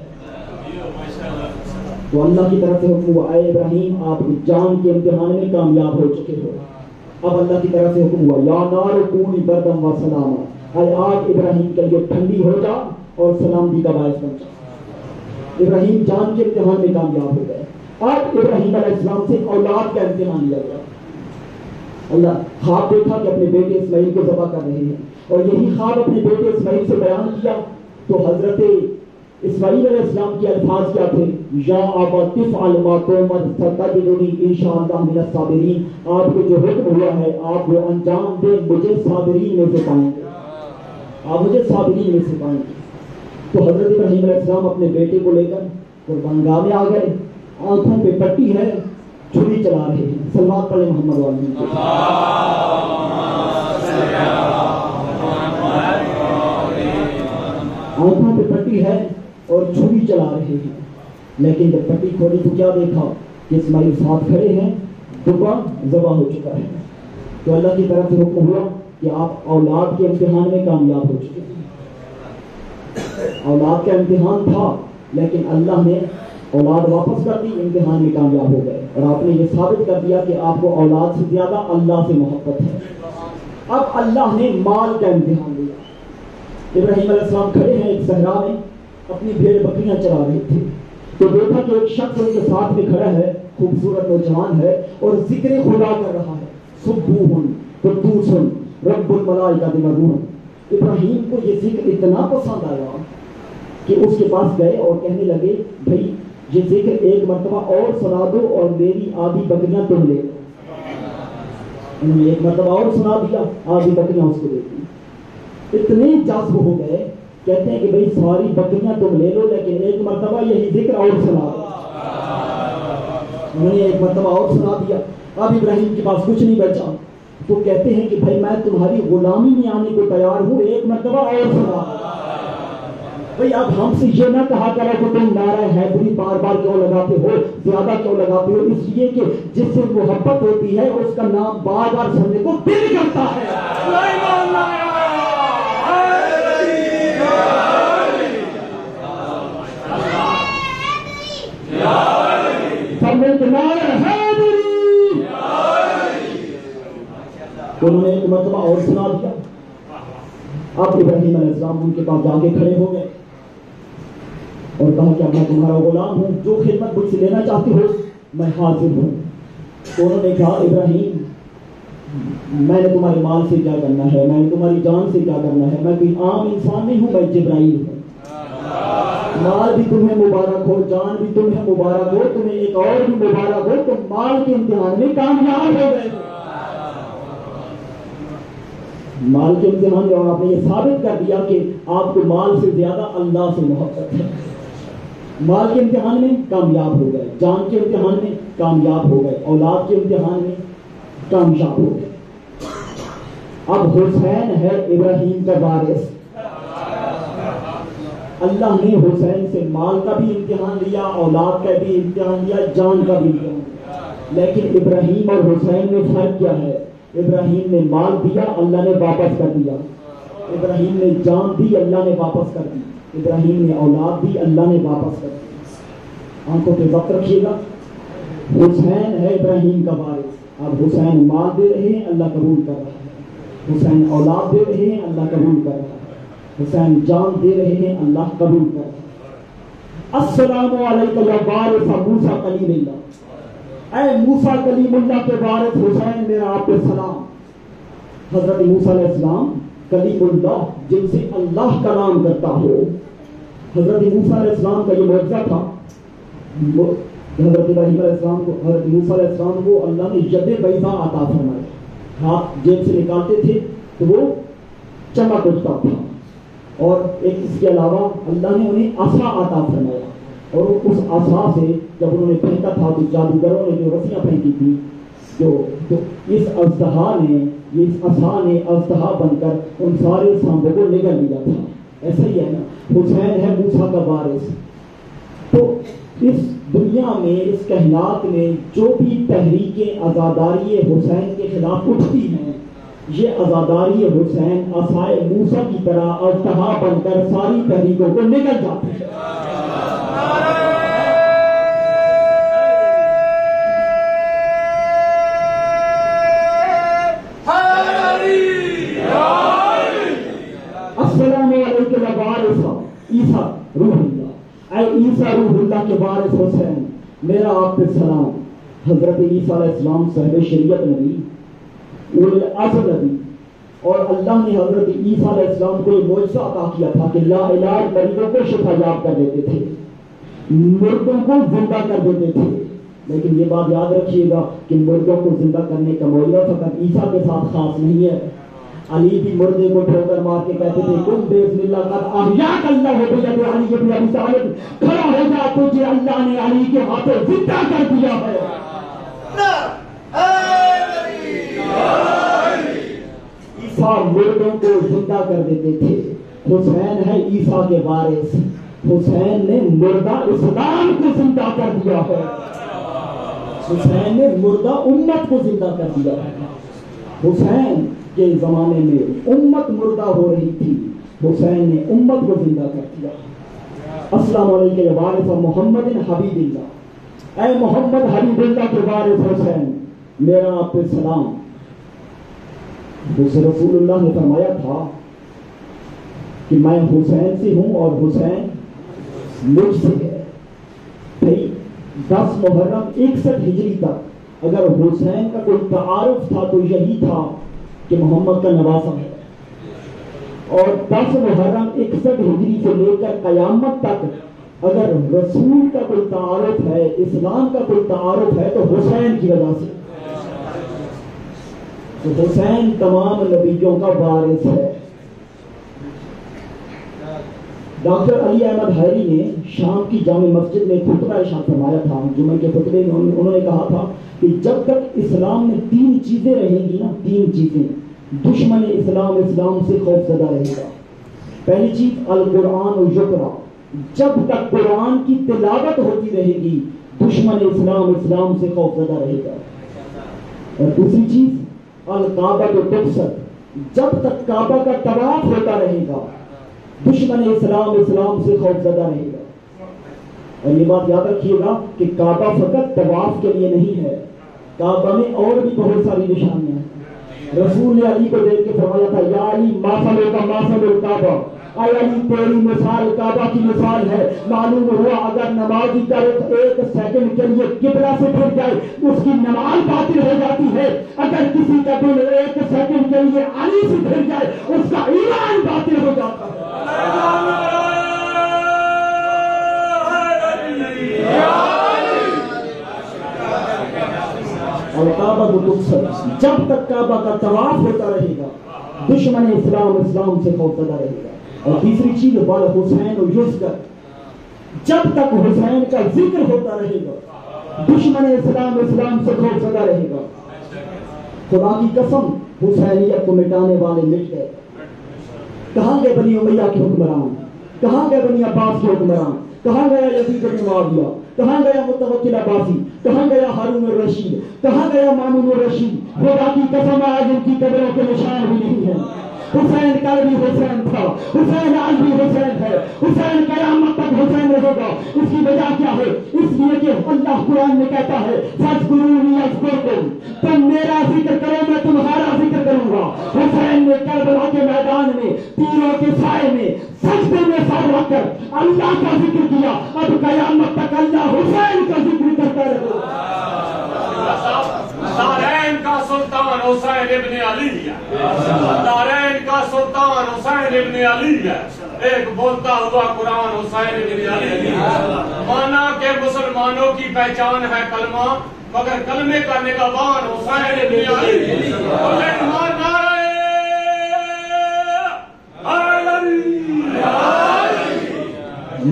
تو اللہ کی طرف سے حکم ہوا اے ابراہیم آپ جان کے امتحان میں کامیاب ہو چکے ہو. اب اللہ کی طرف سے حکم ہوا یا نار کونی بردم و سلاما، اے آگ ابراہیم کے لیے ٹھنڈی ہو جا اور سلامتی کا باعث بن جا. ابراہیم جان کے امتحان میں کامیاب ہو گئے. اب ابراہیم علیہ السلام سے اولاد کا امتحان لیا گیا. اللہ خواب دیکھا کہ اپنے بیٹے اسماعیل کو ذبح کر رہے ہیں، اور یہی خواب اپنے بیٹے اسماعیل سے بیان کیا تو حضرت اسماعیل علیہ السلام کے الفاظ کیا تھے؟ یا ابت افعل ما تؤمر ستجدنی ان شاء اللہ من الصابرین. آپ کو جو حکم ہوا ہے آپ وہ انجام دیں، مجھے صابرین میں سے پائیں گے، آپ مجھے صابرین میں سے پائیں گے. تو حضرت ابراہیم علیہ السلام اپنے بیٹے کو لے کر قربانگاہ میں آ گئے. آنکھوں پہ پٹی ہے، چھری چلا رہے ہیں. صلوات پڑھیں محمد والی. آنکھوں پہ پٹی ہے اور چھری چلا رہے ہیں. لیکن جب پٹی کھولی تو کیا دیکھا کہ اسماعیل ساتھ کھڑے ہیں، دبا ذبح ہو چکا ہے. تو اللہ کی طرف سے حکم ہوا کہ آپ اولاد کے امتحان میں کامیاب ہو چکے ہیں. اولاد کا امتحان تھا لیکن اللہ نے اولاد واپس کر دی، امتحان میں کامیاب ہو گئے. اور آپ نے یہ ثابت کر دیا کہ آپ کو اولاد سے زیادہ اللہ سے محبت ہے. اب اللہ نے مال کا امتحان لیا. ابراہیم علیہ السلام کھڑے ہیں ایک صحرا میں، اپنی بھیڑ بکریاں چرا رہے تھے. تو دیکھا کہ ایک شخص ان کے ساتھ میں کھڑا ہے، خوبصورت نوجوان ہے اور ذکر خدا کر رہا ہے. سبوح قدوس رب الملائکۃ والروح. ابراہیم کو یہ ذکر اتنا پسند آیا کہ اس کے پاس گئے اور کہنے لگے بھائی یہ ذکر ایک مرتبہ اور سنا دو اور میری آدھی بکریاں تم لے لو. انہوں نے ایک مرتبہ اور سنا دیا، آدھی بکریاں اس کو دے دی. اتنے جذب ہو گئے، کہتے ہیں کہ بھائی ساری بکریاں تم لے لو لیکن ایک مرتبہ یہی ذکر اور سنا دو. انہوں نے ایک مرتبہ اور سنا دیا. اب ابراہیم کے پاس کچھ نہیں بچا تو کہتے ہیں کہ بھائی میں تمہاری غلامی میں آنے کو تیار ہوں، ایک مرتبہ اور سنا. بھائی اب ہم سے یہ نہ کہا کرو کہ تم نعرہ حیدری بار بار کیوں لگاتے ہو، زیادہ کیوں لگاتے ہو. اس لیے کہ جس سے محبت ہوتی ہے اس کا نام بار بار سننے کو دل کرتا ہے. انہوں نے ایک مرتبہ اور سنا دیا. اب ابراہیم علیہ السلام ان کے پاس جا کے کھڑے ہو گئے اور کہا کہ میں تمہارا غلام ہوں، جو خدمت مجھ سے لینا چاہتے ہو میں حاضر ہوں. تو انہوں نے کہا ابراہیم میں نے تمہارے مال سے کیا کرنا ہے، میں نے تمہاری جان سے کیا کرنا ہے، میں کوئی عام انسان نہیں ہوں، میں جبرائیل ہوں. مال بھی تمہیں مبارک ہو، جان بھی تمہیں مبارک ہو، تمہیں ایک اور بھی مبارک ہو. تم مال کے امتحان میں کامیاب ہو گئے. مال کے امتحان میں آپ نے یہ ثابت کر دیا کہ آپ کو مال سے زیادہ اللہ سے محبت ہے. مال کے امتحان میں کامیاب ہو گئے، جان کے امتحان میں کامیاب ہو گئے، اولاد کے امتحان میں کامیاب ہو گئے. اب حسین ہے ابراہیم کا وارث. اللہ نے حسین سے مال کا بھی امتحان لیا، اولاد کا بھی امتحان لیا، جان کا بھی امتحان لیا. لیکن ابراہیم اور حسین میں فرق کیا ہے؟ ابراہیم نے مال دیا، اللہ نے واپس کر دیا. ابراہیم نے جان دی، اللہ نے واپس کر دی. ابراہیم نے اولاد دی، اللہ نے واپس کر دی. آنکھوں پہ ضبط رکھیے گا. حسین ہے ابراہیم کا وارث. اب حسین مال دے رہے ہیں، اللہ قبول کر رہا ہے. حسین اولاد دے رہے ہیں، اللہ قبول کر رہا ہے. حسین جان دے رہے ہیں، اللہ قبول کر رہا ہے. السلام علیکم یا وارث موسیٰ کلیم اللہ. اے موسیٰ کلیم اللہ کے وارث حسین میرا آپ پہ سلام. حضرت موسیٰ علیہ السلام کلیم اللہ جن سے اللہ کلام کرتا ہو. حضرت موسیٰ علیہ السلام کا یہ معجزہ تھا. حضرت ابراہیم علیہ السلام کو، حضرت موسیٰ علیہ السلام کو اللہ نے ید بیضاء عطا فرمایا. ہاتھ جیب سے نکالتے تھے تو وہ چمک اٹھتا تھا. اور ایک اس کے علاوہ اللہ نے انہیں عصا عطا فرمایا. اور اس عصا سے جب انہوں نے پھینکا تھا تو جادوگروں نے جو رسیاں پھینکی تھی جو اس اژدہا نے، اس عصا نے اژدہا بن کر ان سارے سانبوں کو نگل لیا تھا. ایسا ہی ہے نا، حسین ہے موسیٰ کا وارث. تو اس دنیا میں، اس کائنات میں جو بھی تحریکیں آزاداری حسین کے خلاف اٹھتی ہیں، یہ آزاداری حسین عصائے موسیٰ کی طرح اژدہا بن کر ساری تحریکوں کو نگل جاتی ہے. عیسیٰ روح اللہ کے وارث حسین میرا آپ پہ سلام. حضرت عیسیٰ علیہ السلام صاحب شریعت نبی اولو العزم نبی اور اللہ نے حضرت عیسیٰ علیہ السلام کو یہ معجزہ عطا کیا تھا کہ لا علاج مریضوں کو شفا یاب کر دیتے تھے, مردوں کو زندہ کر دیتے تھے. لیکن یہ بات یاد رکھیے گا کہ مردوں کو زندہ کرنے کا معجزہ فقط عیسیٰ کے ساتھ خاص نہیں ہے. علی بھی مردے کو ٹھوکر مار کے کہتے تھے کن باذن اللہ قد احیاک اللہ بید علی بن ابی طالب, کھڑا ہو جا تجھے اللہ نے علی کے ہاتھوں زندہ کر دیا ہے. عیسیٰ مردوں کو زندہ کر دیتے تھے. حسین ہے عیسیٰ کے وارث. حسین نے مردہ اسلام کو زندہ کر دیا ہے. حسین نے مردہ امت کو زندہ کر دیا ہے. حسین کے زمانے میں امت مردہ ہو رہی تھی, حسین نے امت کو زندہ کر دیا. السلام علیکم یا وارث محمد حبیب اللہ, اے محمد حبیب اللہ کے وارث حسین میرا آپ پہ سلام. دوسرے رسول اللہ نے فرمایا تھا کہ میں حسین سے ہوں اور حسین مجھ سے ہے. 10 محرم 61 ہجری تک اگر حسین کا کوئی تعارف تھا تو یہی تھا کہ محمد کا نواسہ ہے. اور 10 محرم 61 ہجری سے لے کر قیامت تک اگر رسول کا کوئی تعارف ہے, اسلام کا کوئی تعارف ہے تو حسین کی وجہ سے. تو حسین تمام نبیوں کا وارث ہے. ڈاکٹر علی احمد حیری نے شام کی جامع مسجد میں خطبہ ارشاد فرمایا تھا. جمعہ کے خطبے میں انہوں نے کہا تھا کہ جب تک اسلام میں 3 چیزیں رہیں گی نا, 3 چیزیں, دشمن اسلام اسلام سے خوف زدہ رہے گا. پہلی چیز القرآن و یقرا, جب تک قرآن کی تلاوت ہوتی رہے گی دشمن اسلام اسلام سے خوف زدہ رہے گا. اور دوسری چیز الکعبہ و تبصر, جب تک کعبہ کا طواف ہوتا رہے گا دشمن اسلام اسلام سے خوف زدہ رہے گا. اور یہ بات یاد رکھیے گا کہ کعبہ فقط طواف کے لیے نہیں ہے, کعبہ میں اور بھی بہت ساری نشانیاں ہیں. رسول نے علی کو دیکھ کے فرمایا تھا یا علی ماثل کا ماثل الکعبہ, اے علی تیری مثال کعبہ کی مثال ہے. معلوم ہوا اگر نمازی کا 1 سیکنڈ کے لیے قبلہ سے پھر جائے اس کی نماز باطل ہو جاتی ہے. اگر کسی کا دل 1 سیکنڈ کے لیے علی سے پھر جائے اس کا ایمان باطل ہو جاتا ہے. اور کعبہ کو تبصر, جب تک کعبہ کا طواف ہوتا رہے گا دشمن اسلام اسلام سے خوف زدہ رہے گا. اور تیسری چیز والحسین یذکر, جب تک حسین کا ذکر ہوتا رہے گا دشمن اسلام اسلام سے خوف زدہ رہے گا. خدا کی قسم حسینیت کو مٹانے والے مٹ گئے. کہاں گئے بنی امیہ کے حکمران, کہاں گئے بنی عباس کے حکمران, کہاں گیا یزید بن معاویہ, کہاں گیا متوکل عباسی, کہاں گیا ہارون الرشید, کہاں گیا مامون الرشید. خدا کی قسم آج ان کی قبروں کے نشان بھی نہیں ہیں. حسین کل بھی حسین تھا, حسین آج بھی حسین ہے, حسین قیامت تک حسین رہے گا. اس کی وجہ کیا ہے؟ اس لیے کہ اللہ قرآن میں کہتا ہے فاذکرونی اذکرکم, تم میرا ذکر کرو میں تمہارا ذکر کروں گا. حسین نے کربلا کے میدان میں تیروں کے سائے میں سجدے میں سر رکھ کر اللہ کا ذکر کیا. اب قیامت تک اللہ حسین کا ذکر کرتا رہے. دارین کا سلطان حسین ابن علی ہے, دارین کا سلطان حسین ابن علی ہے. ایک بولتا ہوا قرآن حسین ابن علی ہے. مانا کہ مسلمانوں کی پہچان ہے کلمہ مگر کلمے کا نگہبان حسین ابن علی.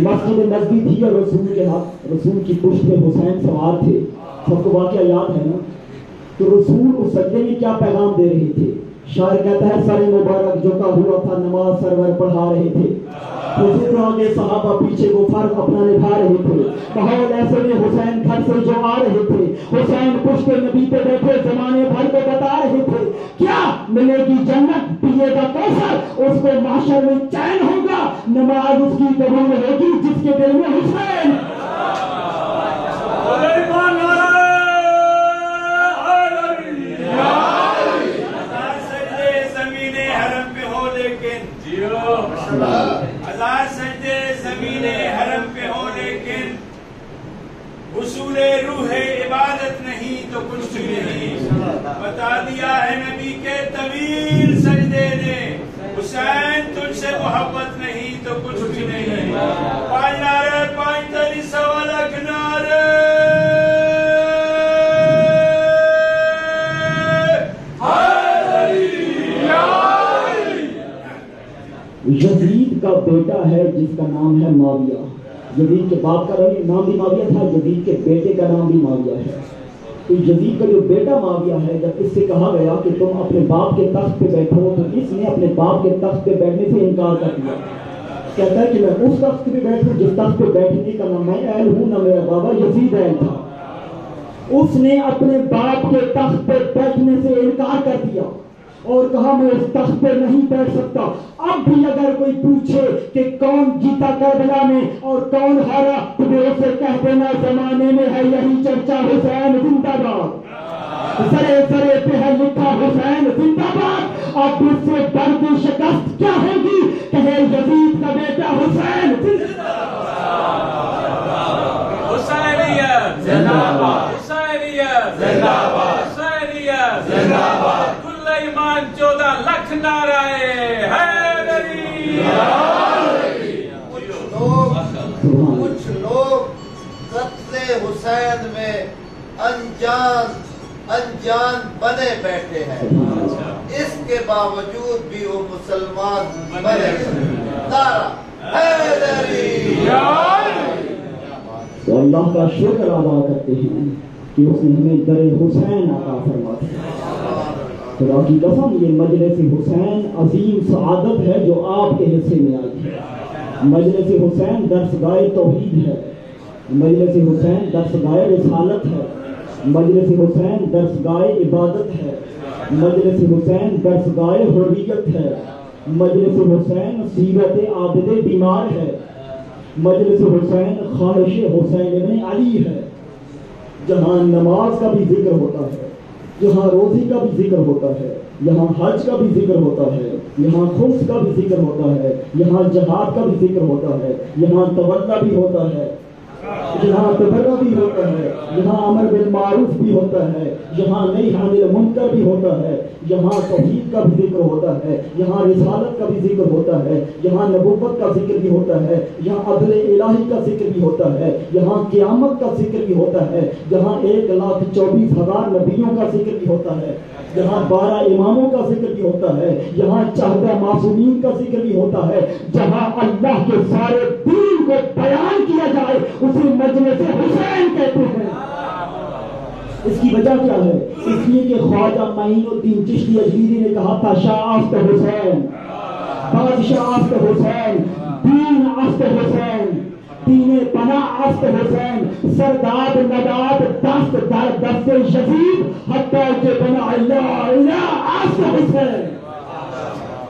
مسجد نبوی تھی اور رسول کے ہاتھ, رسول کی پشت پہ حسین سوار تھے. سب کو واقعہ یاد ہے نا. تو رسول اس سجدے میں کیا پیغام دے رہے تھے؟ شاعر کہتا ہے سر مبارک جھکا ہوا تھا نماز سرور پڑھا رہے تھے. حضور آگے صحابہ پیچھے وہ فرق اپنا نبھا رہے تھے. ماحول ایسے میں حسین گھر سے جو آ رہے تھے, حسین پشت نبی پہ بیٹھے زمانے بھر کو بتا رہے تھے کیا ملے گی جنت, پیے گا کوثر, اس کو معاشر میں چین ہوگا, نماز اس کی قبول ہوگی جس کے دل میں حسین. ہزار سجدے زمین حرم پہ ہو لیکن حصول روح عبادت نہیں تو کچھ بھی نہیں. بتا دیا ہے نبی کے طویل سجدے نے حسین تجھ سے محبت نہیں تو کچھ بھی نہیں. 5 نعرے 5 تری 1.25 لاکھ نعرے. یزید کا بیٹا ہے جس کا نام ہے معاویہ. یزید کے باپ کا نام بھی معاویہ تھا, یزید کے بیٹے کا نام بھی معاویہ ہے. تو یزید کا جو بیٹا معاویہ ہے, جب اس سے کہا گیا کہ تم اپنے باپ کے تخت پہ بیٹھو, تو اس نے اپنے باپ کے تخت پہ بیٹھنے سے انکار کر دیا. کہتا ہے کہ میں اس تخت پہ بیٹھوں جس تخت پہ بیٹھنے کا نہ میں اہل ہوں نہ میرا بابا یزید اہل تھا. اس نے اپنے باپ کے تخت پہ بیٹھنے سے انکار کر دیا اور کہا میں اس تخت پہ نہیں بیٹھ سکتا. اب بھی اگر کوئی پوچھے کہ کون جیتا کربلا میں اور کون ہارا, تو اسے کہہ دینا زمانے میں ہے یہی چرچا حسین زندہ باد. سرے سرے پہ ہے لکھا حسین زندہ باد. اب اس سے بڑھ کی شکست کیا ہوگی, کہے یزید کا بیٹا حسین زندہ باد. حسینیت زندہ باد, حسینیت زندہ باد, حسینیت زندہ باد. ایمان 14 لاکھ نعرہ حیدری. کچھ لوگ قتل حسین میں انجان بنے بیٹھے ہیں, اس کے باوجود بھی وہ مسلمان بنے. نعرہ حیدری. تو اللہ کا شکر ادا کرتے ہیں کہ اس نے ہمیں در حسین عطا فرما دیا. خدا کی قسم یہ مجلس حسین عظیم سعادت ہے جو آپ کے حصے میں آئی ہے. مجلس حسین درسگاہ توحید ہے, مجلس حسین درسگاہ رسالت ہے, مجلس حسین درسگاہ عبادت ہے, مجلس حسین درسگاہ حریت ہے, مجلس حسین سیرت عابد بیمار ہے, مجلس حسین خواہش حسین ابن علی ہے. جہاں نماز کا بھی ذکر ہوتا ہے, یہاں روزی کا بھی ذکر ہوتا ہے, یہاں حج کا بھی ذکر ہوتا ہے, یہاں خمس کا بھی ذکر ہوتا ہے, یہاں جہاد کا بھی ذکر ہوتا ہے, یہاں تولا بھی ہوتا ہے, یہاں تبرہ بھی ہوتا ہے, یہاں امر بالمعروف بھی ہوتا ہے, یہاں نہی عن المنکر بھی ہوتا ہے, یہاں توحید کا بھی ذکر ہوتا ہے, یہاں رسالت کا بھی ذکر ہوتا ہے, یہاں نبوت کا ذکر بھی ہوتا ہے, یہاں عدل الہی کا ذکر بھی ہوتا ہے, یہاں قیامت کا ذکر بھی ہوتا ہے, یہاں 1,24,000 نبیوں کا ذکر بھی ہوتا ہے, یہاں 12 اماموں کا ذکر بھی ہوتا ہے, یہاں 14 معصومین کا ذکر بھی ہوتا ہے. جہاں اللہ کے سارے دین کو بیان کیا جائے اسے مجلس حسین کہتے ہیں. اس کی وجہ کیا ہے؟ اس لیے کہ خواجہ معین الدین چشتی اجمیری نے کہا تھا شاہ آست حسین, بادشاہ آست حسین, دین آست حسین, دین پناہ آست حسین, سرداد نداد دست در دست یزید حتیٰ کہ بنا اللہ اللہ آست حسین.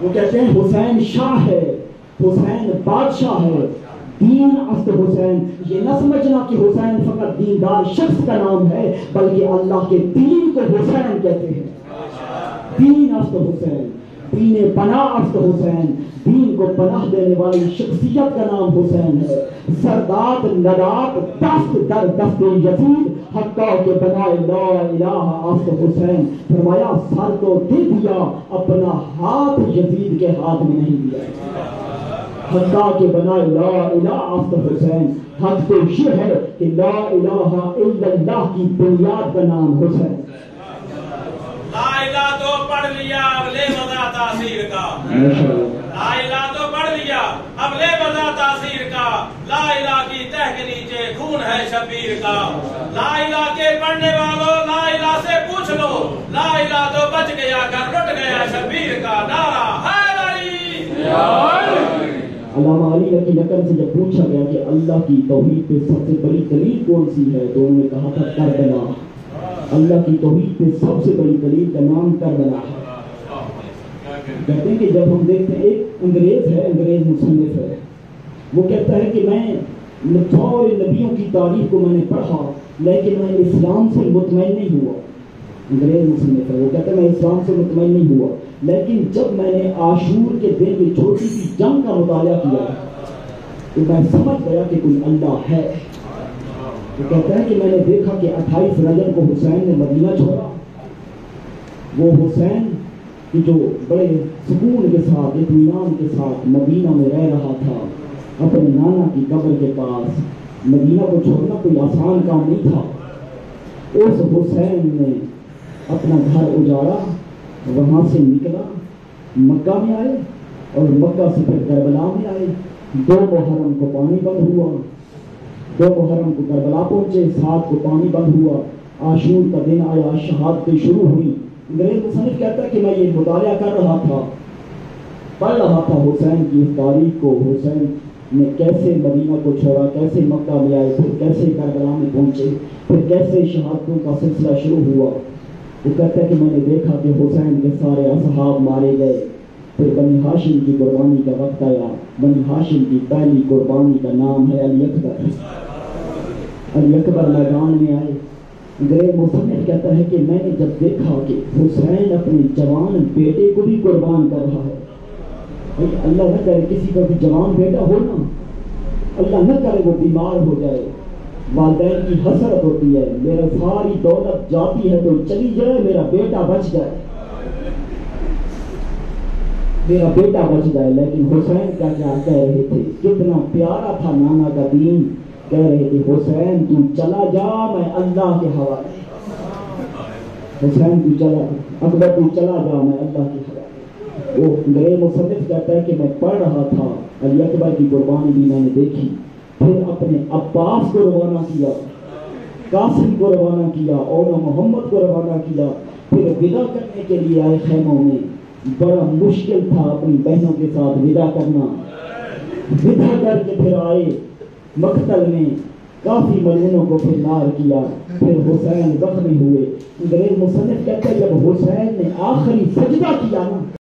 وہ کہتے ہیں حسین شاہ ہے, حسین بادشاہ ہے, دین است حسین. یہ نہ سمجھنا کہ حسین فقط دیندار شخص کا نام ہے, بلکہ اللہ کے دین کو حسین کہتے ہیں. دین است حسین, دین پناہ است حسین, دین کو پناہ دینے والی شخصیت کا نام حسین ہے. سرداد نداد دست در دست یزید حتیٰ کہ بنائے لا الہ است حسین. فرمایا سر تو دے دیا, اپنا ہاتھ یزید کے ہاتھ میں نہیں دیا. حتیٰ کہ بنائے لا الہ است حسین. حق تو یہ ہے کہ لا الہ الا اللہ کی بنیاد کا نام حسین. لا الہ تو پڑھ لیا, اب لے مزہ تاثیر کا. لا الہ تو پڑھ لیا, اب لے مزہ تاثیر کا. لا الہ کی تہ کے نیچے خون ہے شبیر کا. لا الہ کے پڑھنے والوں لا الہ سے پوچھ لو, لا الہ تو بچ گیا گھر لٹ گیا شبیر کا. نعرہ حیدری. علامہ علی کی نقل سے جب پوچھا گیا کہ اللہ کی توحید پہ سب سے بڑی دلیل کون سی ہے, تو انہوں نے کہا تھا کربلا. اللہ کی توحید پہ سب سے بڑی دلیل کا نام کربلا ہے. کہتے ہیں کہ جب ہم دیکھتے ہیں ایک انگریز ہے, انگریز مصنف ہے, وہ کہتا ہے کہ میں سارے نبیوں کی تاریخ کو میں نے پڑھا لیکن میں اسلام سے مطمئن نہیں ہوا. انگریز مصنف ہے, وہ کہتا ہے میں اسلام سے مطمئن نہیں ہوا, لیکن جب میں نے عاشور کے دن کی چھوٹی سی جنگ کا مطالعہ کیا تو میں سمجھ گیا کہ کوئی اللہ ہے. وہ کہتا ہے کہ میں نے دیکھا کہ 28 رجب کو حسین نے مدینہ چھوڑا. وہ حسین کہ جو بڑے سکون کے ساتھ اطمینان کے ساتھ مدینہ میں رہ رہا تھا اپنے نانا کی قبر کے پاس. مدینہ کو چھوڑنا کوئی آسان کام نہیں تھا. اس حسین نے اپنا گھر اجاڑا, وہاں سے نکلا, مکہ میں آئے اور مکہ سے پھر کربلا میں آئے. 2 محرم کو پانی بند ہوا, 2 محرم کو کربلا پہنچے, 7 کو پانی بند ہوا, عاشور کا دن آیا, شہادتیں شروع ہوئی. انگریز مصنف کہتا ہے کہ میں یہ مطالعہ کر رہا تھا, پڑھ رہا تھا حسین کی اس تاریخ کو, حسین نے کیسے مدینہ کو چھوڑا, کیسے مکہ میں آئے, پھر کیسے کربلا میں پہنچے, پھر کیسے شہادتوں کا سلسلہ شروع ہوا. وہ کہتا ہے کہ میں نے دیکھا کہ حسین کے سارے اصحاب مارے گئے. پھر بنی ہاشم کی قربانی کا وقت آیا. بنی ہاشم کی پہلی قربانی کا نام ہے علی اکبر. علی اکبر میدان میں آئے. انگریز مصنف کہتا ہے کہ میں نے جب دیکھا کہ حسین اپنے جوان بیٹے کو بھی قربان کر رہا ہے. اللہ نہ کرے کسی کا بھی جوان بیٹا ہو نا, اللہ نہ کرے وہ بیمار ہو جائے, والدین کی حسرت ہوتی ہے, میرا ساری دولت جاتی ہے تو چلی جائے, میرا بیٹا بچ جائے, میرا بیٹا بچ جائے. لیکن حسین کا کیا کہہ رہے تھے, کتنا پیارا تھا نانا کا دین. کہہ رہے تھے حسین تو چلا جا, میں اللہ کے حوالے. حسین تو چلا, اکبر تو چلا جا, میں اللہ کے حوالے. وہ انگریز مصنف کہتا ہے کہ میں پڑھ رہا تھا, علی اکبر کی قربانی بھی میں نے دیکھی. پھر اپنے عباس کو روانہ کیا, قاسم کو روانہ کیا, اور محمد کو روانہ کیا. پھر ودا کرنے کے لیے آئے خیموں میں. بڑا مشکل تھا اپنی بہنوں کے ساتھ ودا کرنا. ودا کر کے پھر آئے مقتل میں, کافی ملونوں کو پھر نار کیا. پھر حسین زخمی ہوئے. انگریز مصنف کہتا ہے جب حسین نے آخری سجدہ کیا نا,